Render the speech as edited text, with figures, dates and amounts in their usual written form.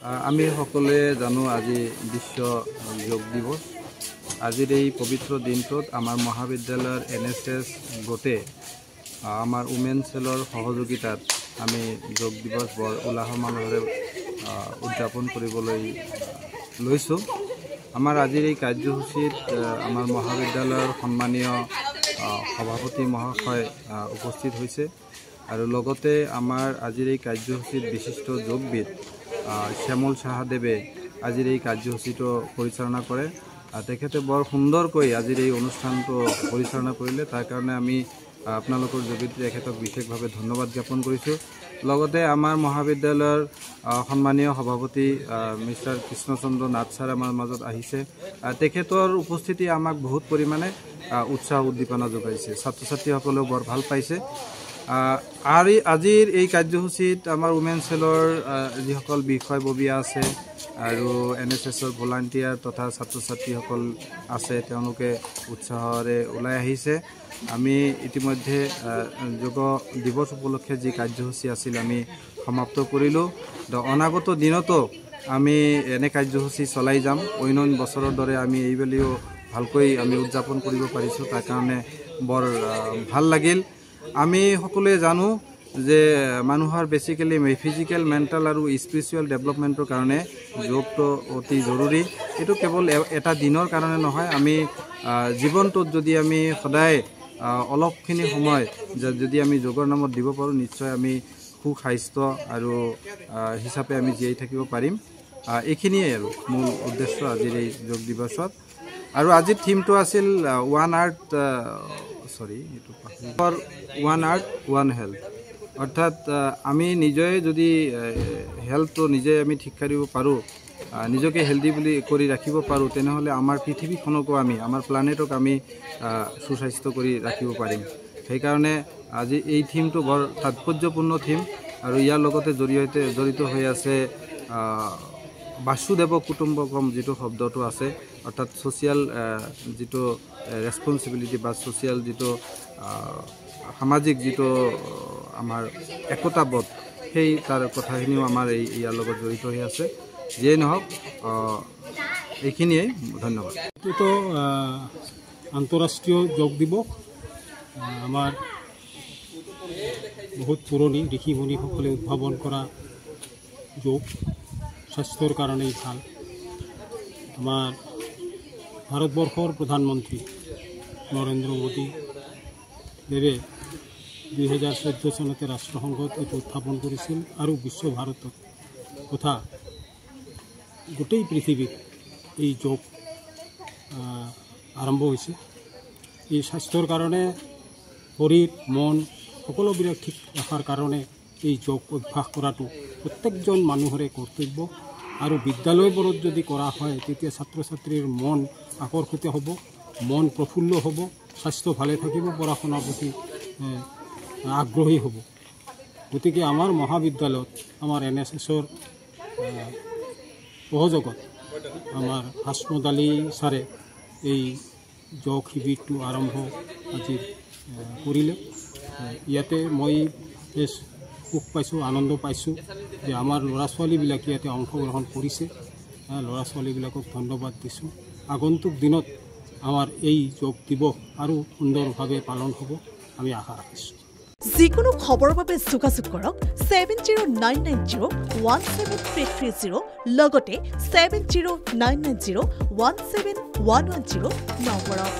আমি সকলোৱে জানো আজি বিশ্ব যোগ দিৱস। আজিৰ এই পবিত্ৰ দিনটোত আমাৰ মহাবিদ্যালয়ৰ NSS গোটে আমাৰ উমেন সেলৰ সহযোগিতাত আমি যোগ দিৱস বৰ উলাহ মালহেৰে উদযাপন কৰিবলৈ লৈছোঁ। আমাৰ আজিৰ এই কাৰ্যসূচীত আমাৰ মহাবিদ্যালয়ৰ সন্মানীয় সভাপতি মহাশয় উপস্থিত হৈছে আৰু লগতে আমাৰ আজিৰ এই কাৰ্যসূচীত বিশিষ্ট যোগবিদ শ্যামল সাহাদেৱে আজিৰ এই কাৰ্যসূচীটো পৰিচালনা কৰে। তেখেতে বৰ সুন্দৰকৈ আজিৰ এই অনুষ্ঠানটো পৰিচালনা কৰিলে, তাৰ কাৰণে আমি আপোনালোকৰ যোগেদি তেখেতক বিশেষভাৱে ধন্যবাদ জ্ঞাপন কৰিছোঁ। লগতে আমাৰ মহাবিদ্যালয়ৰ সন্মানীয় সভাপতি মিষ্টাৰ কৃষ্ণচন্দ্ৰ নাথ ছাৰ আমাৰ মাজত আহিছে। তেখেতৰ উপস্থিতি আমাক বহুত পৰিমাণে উৎসাহ উদ্দীপনা যোগাইছে, ছাত্ৰ ছাত্ৰীসকলেও বৰ ভাল পাইছে। আৰু আজিৰ এই কাৰ্যসূচীত আমাৰ উমেন সেলৰ যিসকল বিষয়ববীয়া আছে আৰু NSSৰ ভলাণ্টিয়াৰ তথা ছাত্ৰ ছাত্ৰীসকল আছে, তেওঁলোকে উৎসাহেৰে ওলাই আহিছে। আমি ইতিমধ্যে যোগ দিৱস উপলক্ষে যি কাৰ্যসূচী আছিল আমি সমাপ্ত কৰিলোঁ। অনাগত দিনতো আমি এনে কাৰ্যসূচী চলাই যাম। অন্য বছৰৰ দৰে আমি এইবেলিও ভালকৈ আমি উদযাপন কৰিব পাৰিছোঁ, তাৰ কাৰণে বৰ ভাল লাগিল। আমি সকলোৱে জানো যে মানুহৰ বেচিকেলি ফিজিকেল, মেণ্টেল আৰু স্পিৰিচুৱেল ডেভেলপমেণ্টৰ কাৰণে যোগটো অতি জৰুৰী। এইটো কেৱল এটা দিনৰ কাৰণে নহয়, আমি জীৱনটোত যদি আমি সদায় অলপখিনি সময় যদি আমি যোগৰ নামত দিব পাৰোঁ, নিশ্চয় আমি সুস্বাস্থ্য আৰু হিচাপে আমি জীয়াই থাকিব পাৰিম। এইখিনিয়ে আৰু মূল উদ্দেশ্য আজিৰ এই যোগ দিৱসত। আৰু আজিৰ থিমটো আছিল ওৱান আৰ্থ ওৱান হেল্থ। অৰ্থাৎ আমি নিজে যদি হেল্থটো নিজে আমি ঠিক কৰিব পাৰোঁ, নিজকে হেল্ডি বুলি কৰি ৰাখিব পাৰোঁ, তেনেহ'লে আমাৰ পৃথিৱীখনকো আমাৰ প্লানেটক আমি সুস্বাস্থ্য কৰি ৰাখিব পাৰিম। সেইকাৰণে আজি এই থিমটো বৰ তাৎপৰ্যপূৰ্ণ থিম আৰু ইয়াৰ লগতে জড়িত হৈ আছে বাসুদেৱ কুটুম্বকম যিটো শব্দটো আছে, অৰ্থাৎ ছ'চিয়েল যিটো ৰেছপনচিবিলিটি বা ছ'চিয়েল যিটো সামাজিক যিটো আমাৰ একতাবোধ, সেই তাৰ কথাখিনিও আমাৰ ইয়াৰ লগত জড়িত হৈ আছে। যিয়েই নহওক, এইখিনিয়ে, ধন্যবাদ। এইটোতো আন্তঃৰাষ্ট্ৰীয় যোগ দিৱস। আমাৰ বহুত পুৰণি ঋষি মুনিসকলে উদ্ভাৱন কৰা যোগ স্বাস্থ্যৰ কাৰণেই ভাল। আমাৰ ভাৰতবৰ্ষৰ প্ৰধানমন্ত্ৰী নৰেন্দ্ৰ মোদী দেৱে 2014 চনতে ৰাষ্ট্ৰসংঘত এইটো উত্থাপন কৰিছিল আৰু বিশ্ব ভাৰতত তথা গোটেই পৃথিৱীত এই যোগ আৰম্ভ হৈছে। এই স্বাস্থ্যৰ কাৰণে, শৰীৰ মন সকলোবিলাক ঠিক ৰখাৰ কাৰণে এই যোগ অভ্যাস কৰাটো প্ৰত্যেকজন মানুহৰে কৰ্তব্য। আৰু বিদ্যালয়বোৰত যদি কৰা হয়, তেতিয়া ছাত্ৰ ছাত্ৰীৰ মন আকৰ্ষিত হ'ব, মন প্ৰফুল্ল হ'ব, স্বাস্থ্য ভালে থাকিব, পঢ়া শুনাৰ প্ৰতি আগ্ৰহী হ'ব। গতিকে আমাৰ মহাবিদ্যালয়ত আমাৰ NSSৰ সহযোগত আমাৰ হাসমত আলী ছাৰে এই যোগ শিবিৰটো আৰম্ভ আজি কৰিলে। ইয়াতে মই বেছ সুখ পাইছোঁ, আনন্দ পাইছোঁ যে আমাৰ ল'ৰা ছোৱালীবিলাকে ইয়াতে অংশগ্ৰহণ কৰিছে। ল'ৰা ছোৱালীবিলাকক ধন্যবাদ দিছোঁ। আগন্তুক দিনত আমাৰ এই যোগ দিৱস আৰু সুন্দৰভাৱে পালন হ'ব, আমি আশা ৰাখিছোঁ। যিকোনো খবৰৰ বাবে যোগাযোগ কৰক 7099017330 লগতে 7099017110 নম্বৰত।